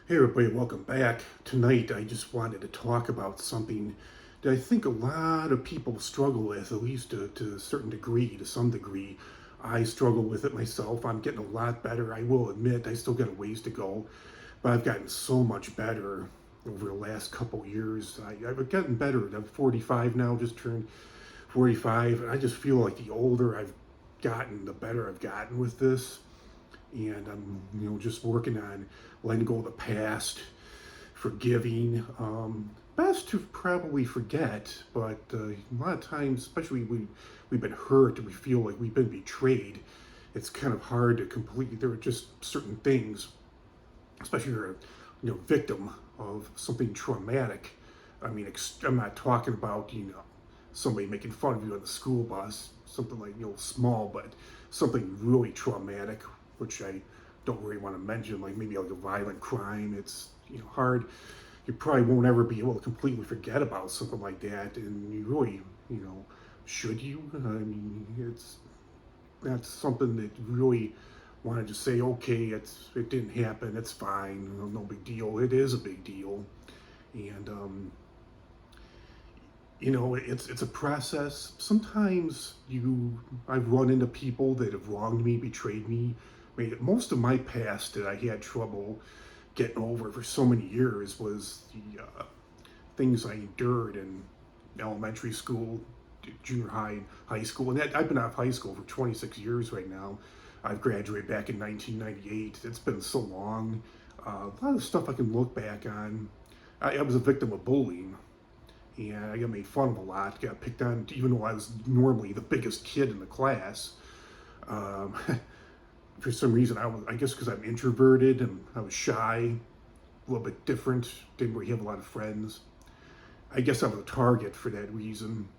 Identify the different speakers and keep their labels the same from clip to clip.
Speaker 1: Hey everybody, welcome back. Tonight I just wanted to talk about something that I think a lot of people struggle with, at least to a certain degree, to some degree. I struggle with it myself. I'm getting a lot better. I will admit I still got a ways to go, but I've gotten so much better over the last couple years. I've gotten better. I'm 45 now, just turned 45, and I just feel like the older I've gotten, the better I've gotten with this. And I'm, just working on letting go of the past, forgiving. Best to probably forget, but a lot of times, especially we've been hurt, we feel like we've been betrayed. It's kind of hard to completely. There are just certain things, especially if you're a victim of something traumatic. I mean, I'm not talking about somebody making fun of you on the school bus, something like small, but something really traumatic, which I don't really want to mention, like maybe like a violent crime. It's hard. You probably won't ever be able to completely forget about something like that, and you really should you? I mean, it's that's something that really want to just say, okay, it didn't happen, it's fine, no big deal. It is a big deal, and it's a process. Sometimes I've run into people that have wronged me, betrayed me. I mean, most of my past that I had trouble getting over for so many years was the things I endured in elementary school, junior high, high school, and I've been out of high school for 26 years right now. I've graduated back in 1998. It's been so long. A lot of stuff I can look back on. I was a victim of bullying, and I got made fun of a lot. Got picked on, even though I was normally the biggest kid in the class. Um, for some reason, I guess because I'm introverted and I was shy, a little bit different. Didn't really have a lot of friends. I guess I was a target for that reason.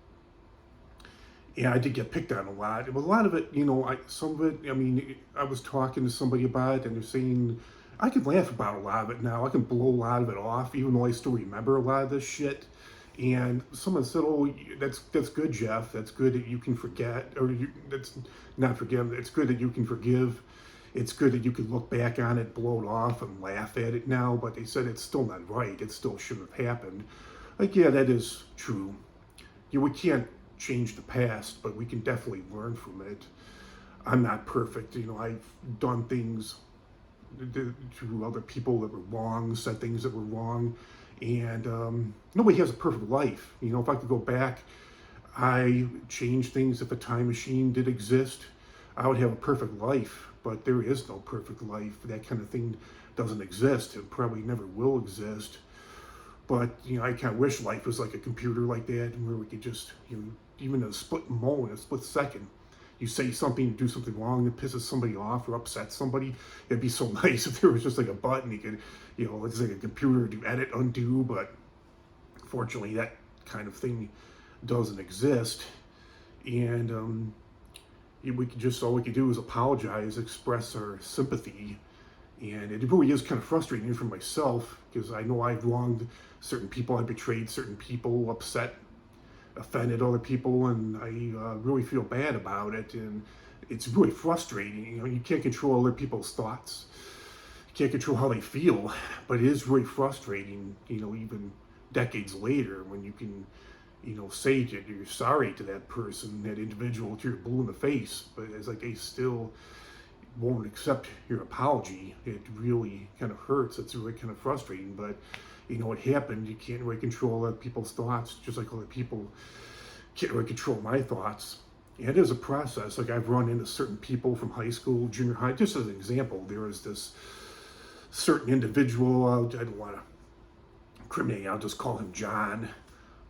Speaker 1: Yeah, I did get picked on a lot. But a lot of it, some of it, I mean, I was talking to somebody about it, and they're saying, I can laugh about a lot of it now. I can blow a lot of it off, even though I still remember a lot of this shit. And someone said, "Oh, that's good, Jeff. That's good that you can forget, or that's not forgive. It's good that you can forgive. It's good that you can look back on it, blow it off, and laugh at it now." But they said it's still not right. It still shouldn't have happened. Like, yeah, that is true. We can't change the past, but we can definitely learn from it. I'm not perfect. I've done things to other people that were wrong, said things that were wrong, and nobody has a perfect life. If I could go back, I change things. If a time machine did exist, I would have a perfect life, but there is no perfect life. That kind of thing doesn't exist. It probably never will exist. But I kind of wish life was like a computer like that, where we could just, even a split moment, a split second, you say something, do something wrong that pisses somebody off or upsets somebody. It'd be so nice if there was just like a button you could, it's like a computer do edit, undo. But fortunately, that kind of thing doesn't exist. And we could just all we could do is apologize, express our sympathy, and it really is kind of frustrating for myself because I know I've wronged certain people, I betrayed certain people, upset, offended other people, and I really feel bad about it. And it's really frustrating. You can't control other people's thoughts, you can't control how they feel, but it is really frustrating. Even decades later, when you can, say that you're sorry to that person, that individual, till you're blue in the face, but it's like they still won't accept your apology. It really kind of hurts. It's really kind of frustrating, but it happened. You can't really control other people's thoughts, just like other people can't really control my thoughts. And it is a process. Like, I've run into certain people from high school, junior high. Just as an example, there was this certain individual. I don't want to incriminate. I'll just call him John.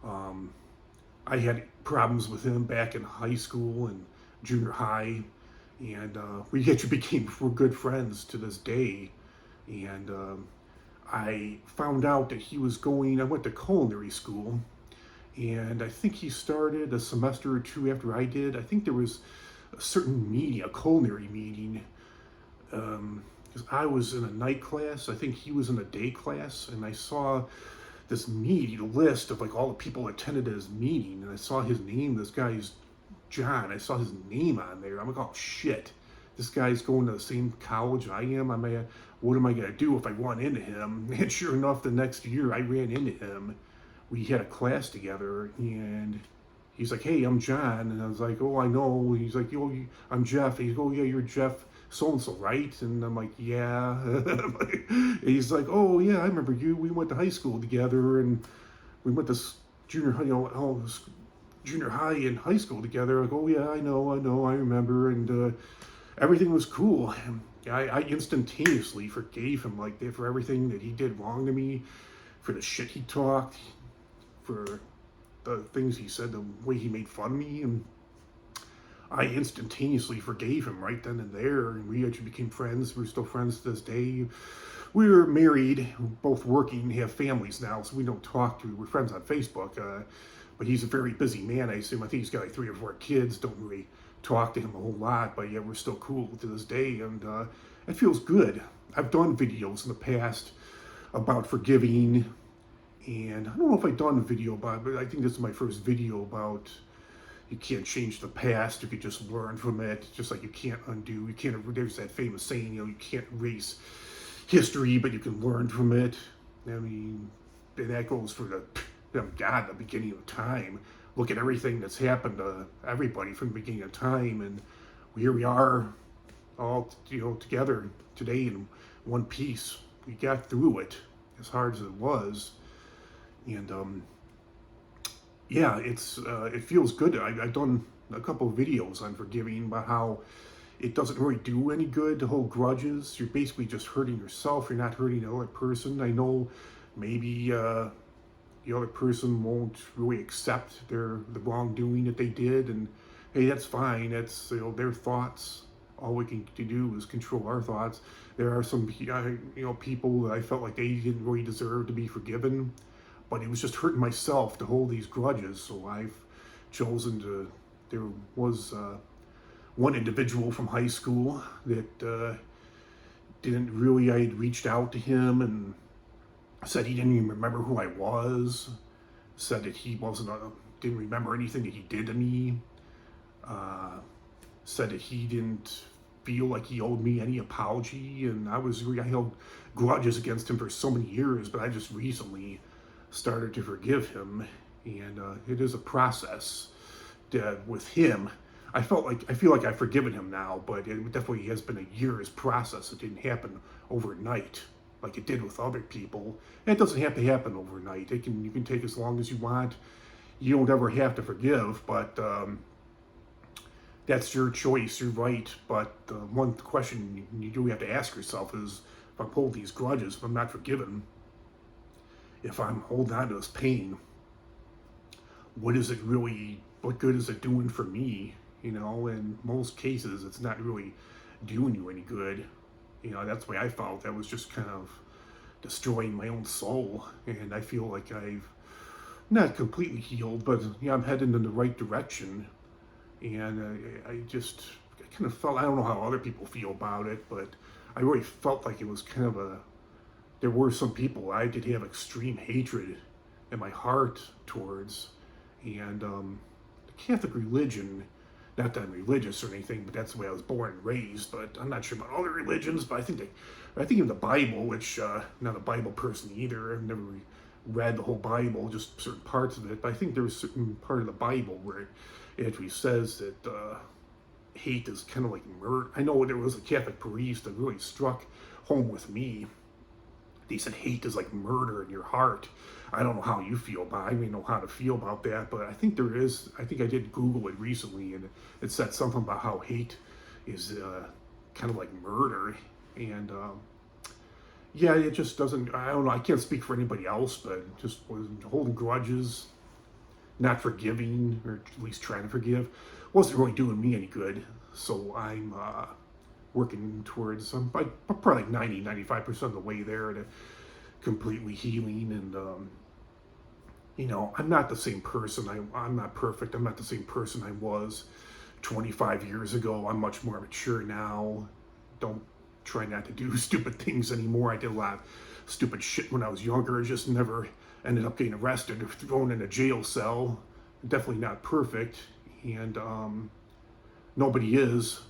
Speaker 1: Um, I had problems with him back in high school and junior high, and we actually became we're good friends to this day. And I found out that he was going. I went to culinary school, and I think he started a semester or two after I did. I think there was a certain meeting, a culinary meeting, because I was in a night class. I think he was in a day class, and I saw this meeting list of like all the people who attended his meeting, and I saw his name. This guy's John. I saw his name on there. I'm like, oh shit, this guy's going to the same college I am. What am I going to do if I run into him? And sure enough, the next year I ran into him. We had a class together, and he's like, "Hey, I'm John." And I was like, "Oh, I know." He's like, "Oh, I'm Jeff." And he's like, "Oh, yeah, you're Jeff so-and-so, right?" And I'm like, "Yeah." He's like, "Oh, yeah, I remember you. We went to high school together, and we went to junior high, junior high and high school together." Like, "Oh, yeah, I know, I remember." And everything was cool. I instantaneously forgave him like that for everything that he did wrong to me, for the shit he talked, for the things he said, the way he made fun of me, and I instantaneously forgave him right then and there, and we actually became friends. We're still friends to this day. We're married, both working, have families now, so we don't talk to. We're friends on Facebook, but he's a very busy man, I assume. I think he's got like 3 or 4 kids. Don't really talk to him a whole lot, but yeah, we're still cool to this day, and it feels good. I've done videos in the past about forgiving, and I don't know if I've done a video about it, but I think this is my first video about you can't change the past, you can just learn from it, just like you can't undo, you can't, there's that famous saying, you can't erase history, but you can learn from it. I mean, and that goes for the beginning of time. Look at everything that's happened to everybody from the beginning of time, and here we are all, together today in one piece. We got through it, as hard as it was, and yeah, it feels good. I've done a couple of videos on forgiving about how it doesn't really do any good to hold grudges. You're basically just hurting yourself. You're not hurting the other person. I know maybe the other person won't really accept the wrongdoing that they did, and hey, that's fine. That's their thoughts. All we can do is control our thoughts. There are some people that I felt like they didn't really deserve to be forgiven, but it was just hurting myself to hold these grudges. So I've chosen to. There was one individual from high school that didn't really. I had reached out to him and said he didn't even remember who I was. Said that he didn't remember anything that he did to me. Said that he didn't feel like he owed me any apology, and I held grudges against him for so many years, but I just recently started to forgive him, and it is a process with him. I feel like I've forgiven him now, but it definitely has been a year's process. It didn't happen overnight like it did with other people. And it doesn't have to happen overnight. You can take as long as you want. You don't ever have to forgive, but that's your choice, your right. But one question you do have to ask yourself is, if I'm holding these grudges, if I'm not forgiven, if I'm holding on to this pain, what good is it doing for me? In most cases, it's not really doing you any good. That's the way I felt. That was just kind of destroying my own soul. And I feel like I've not completely healed, but I'm heading in the right direction. And I kind of felt, I don't know how other people feel about it, but I really felt like it was kind of there were some people I did have extreme hatred in my heart towards. And the Catholic religion, not that I'm religious or anything, but that's the way I was born and raised. But I'm not sure about other religions, but I think in the Bible, which not a Bible person either. I've never read the whole Bible, just certain parts of it. But I think there's a certain part of the Bible where it actually says that hate is kind of like murder. I know there was a Catholic priest that really struck home with me. They said hate is like murder in your heart. I don't know how you feel about it. I don't know how to feel about that, but I think I think I did Google it recently, and it said something about how hate is kind of like murder. And yeah, it just doesn't, I don't know, I can't speak for anybody else, but just holding grudges, not forgiving, or at least trying to forgive, wasn't really doing me any good. So I'm working towards, I'm probably like 95% of the way there to completely healing. And I'm not the same person. I'm not perfect. I'm not the same person I was 25 years ago. I'm much more mature now. Don't try not to do stupid things anymore. I did a lot of stupid shit when I was younger. I just never ended up getting arrested or thrown in a jail cell. Definitely not perfect, and nobody is.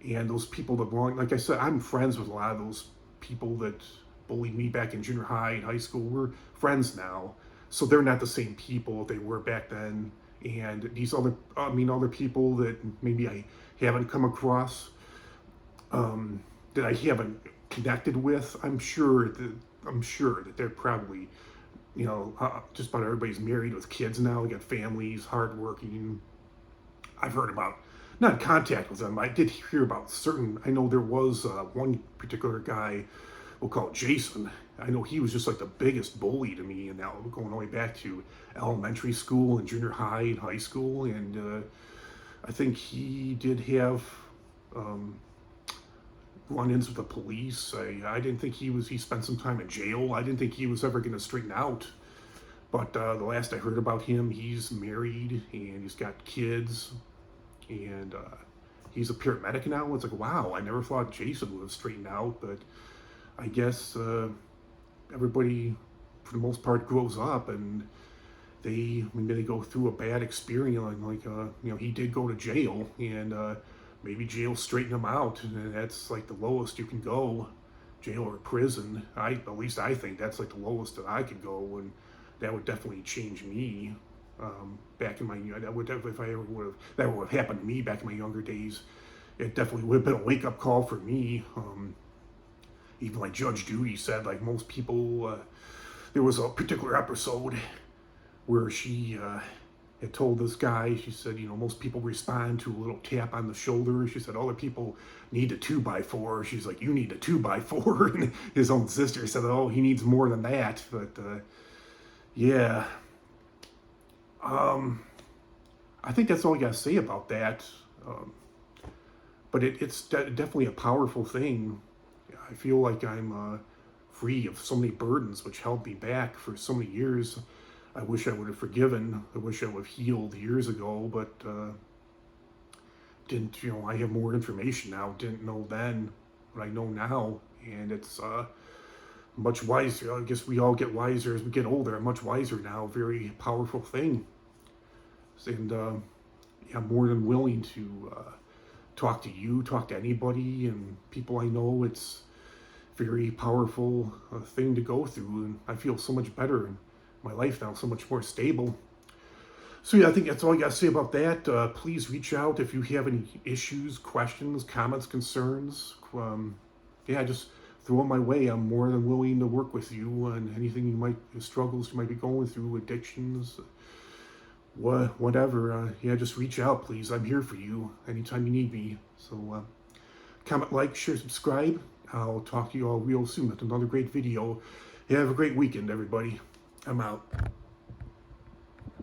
Speaker 1: And those people that wrong, like I said, I'm friends with a lot of those people that bullied me back in junior high and high school. We're friends now, so they're not the same people they were back then. And these other, other people that maybe I haven't come across, that I haven't connected with, I'm sure that they're probably, just about everybody's married with kids now. They got families, hardworking. I've heard about, not in contact with them. I did hear about certain. I know there was one particular guy, we'll call it Jason. I know he was just like the biggest bully to me, and now going all the way back to elementary school and junior high and high school. And I think he did have run-ins with the police. I didn't think he spent some time in jail. I didn't think he was ever going to straighten out. But the last I heard about him, he's married and he's got kids, and he's a paramedic now. It's like, wow, I never thought Jason would have straightened out, but I guess everybody, for the most part, grows up, and maybe they go through a bad experience, like he did go to jail, and maybe jail straightened him out, and that's like the lowest you can go, jail or prison. At least I think that's like the lowest that I could go, and that would definitely change me. Back in my, that would definitely, if I ever would have, that would have happened to me back in my younger days, it definitely would have been a wake-up call for me. Even like Judge Judy said, like most people, there was a particular episode where she had told this guy, she said, most people respond to a little tap on the shoulder. She said, other people need a 2x4. She's like, you need a 2x4. And his own sister said, oh, he needs more than that. But yeah. I think that's all I got to say about that. But it's definitely a powerful thing. I feel like I'm free of so many burdens which held me back for so many years. I wish I would have forgiven. I wish I would have healed years ago, but didn't, I have more information now. Didn't know then what I know now. And it's much wiser. I guess we all get wiser as we get older. I'm much wiser now. Very powerful thing. And I'm more than willing to talk to you, talk to anybody, and people I know. It's a very powerful thing to go through, and I feel so much better in my life now, so much more stable. So yeah, I think that's all I got to say about that. Please reach out if you have any issues, questions, comments, concerns. Just throw them my way. I'm more than willing to work with you on anything struggles you might be going through, addictions, whatever. Just reach out, please. I'm here for you anytime you need me. So comment, like, share, subscribe. I'll talk to you all real soon with another great video. Have a great weekend, everybody. I'm out.